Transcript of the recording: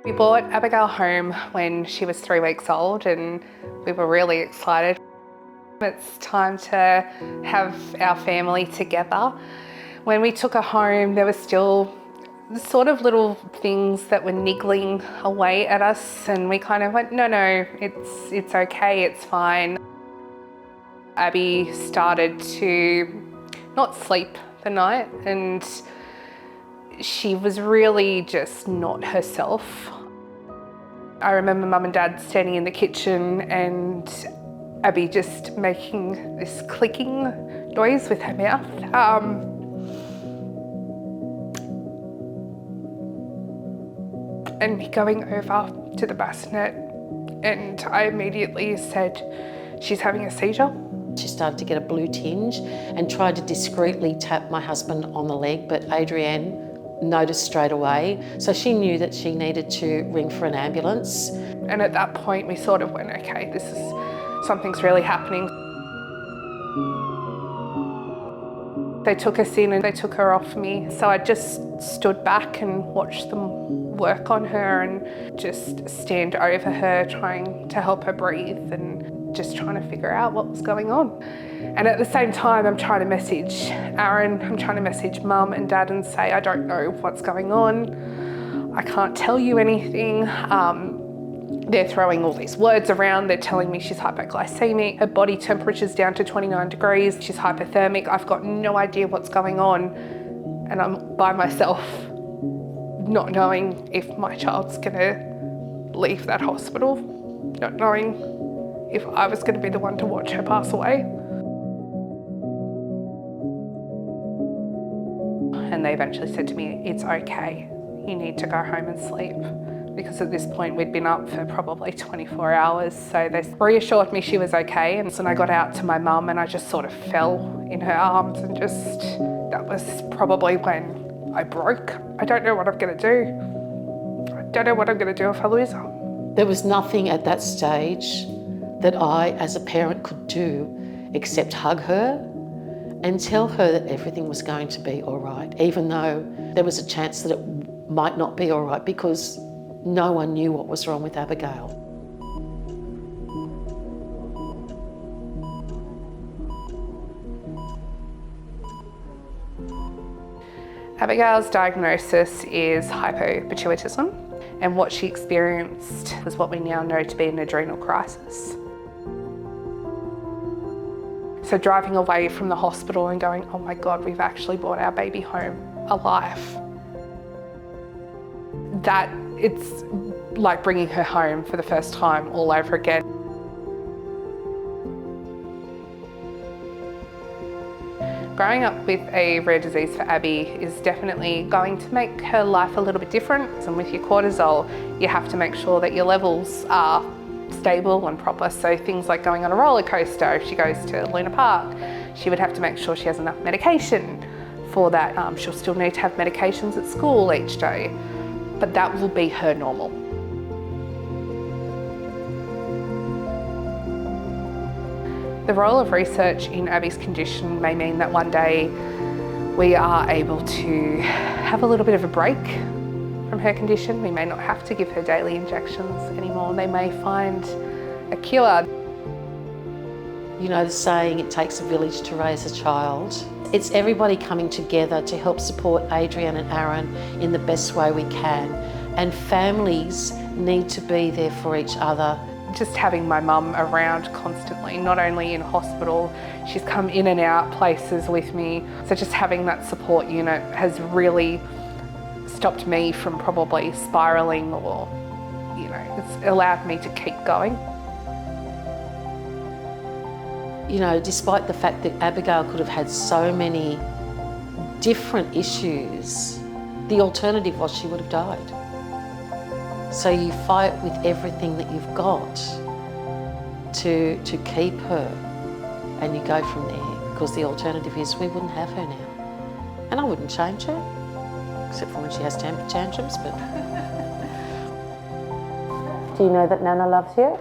We brought Abigail home when she was 3 weeks old and we were really excited. It's time to have our family together. When we took her home, there were still sort of little things that were niggling away at us, and we kind of went, no, it's okay, it's fine. Abby started to not sleep the night, and she was really just not herself. I remember Mum and Dad standing in the kitchen and Abby just making this clicking noise with her mouth. And me going over to the bassinet, and I immediately said, she's having a seizure. She started to get a blue tinge and tried to discreetly tap my husband on the leg, but Adrienne noticed straight away. So she knew that she needed to ring for an ambulance. And at that point we sort of went, okay, something's really happening. They took us in and they took her off me. So I just stood back and watched them work on her and just stand over her, trying to help her breathe and just trying to figure out what was going on. And at the same time, I'm trying to message Aaron, I'm trying to message Mum and Dad and say, I don't know what's going on. I can't tell you anything. They're throwing all these words around. They're telling me she's hypoglycemic. Her body temperature's down to 29 degrees. She's hypothermic. I've got no idea what's going on. And I'm by myself, not knowing if my child's gonna leave that hospital, not knowing if I was gonna be the one to watch her pass away. And they eventually said to me, it's okay, you need to go home and sleep. Because at this point we'd been up for probably 24 hours. So they reassured me she was okay. And so I got out to my mum and I just sort of fell in her arms and that was probably when I broke. I don't know what I'm gonna do. I don't know what I'm gonna do if I lose her. There was nothing at that stage that I, as a parent, could do except hug her and tell her that everything was going to be all right, even though there was a chance that it might not be all right because no one knew what was wrong with Abigail. Abigail's diagnosis is hypopituitarism, and what she experienced was what we now know to be an adrenal crisis. So driving away from the hospital and going, oh my God, we've actually brought our baby home alive. It's like bringing her home for the first time all over again. Growing up with a rare disease for Abby is definitely going to make her life a little bit different. And with your cortisol, you have to make sure that your levels are stable and proper. So things like going on a roller coaster, if she goes to Luna Park, she would have to make sure she has enough medication for that. She'll still need to have medications at school each day, but that will be her normal. The role of research in Abby's condition may mean that one day we are able to have a little bit of a break from her condition. We may not have to give her daily injections anymore. They may find a cure. You know the saying, it takes a village to raise a child. It's everybody coming together to help support Adrienne and Aaron in the best way we can. And families need to be there for each other. Just having my mum around constantly, not only in hospital, she's come in and out places with me. So just having that support unit has really stopped me from probably spiralling or, it's allowed me to keep going. You know, despite the fact that Abigail could have had so many different issues, the alternative was she would have died. So you fight with everything that you've got to keep her, and you go from there, because the alternative is we wouldn't have her now. And I wouldn't change her, except for when she has temper tantrums, but... Do you know that Nana loves you?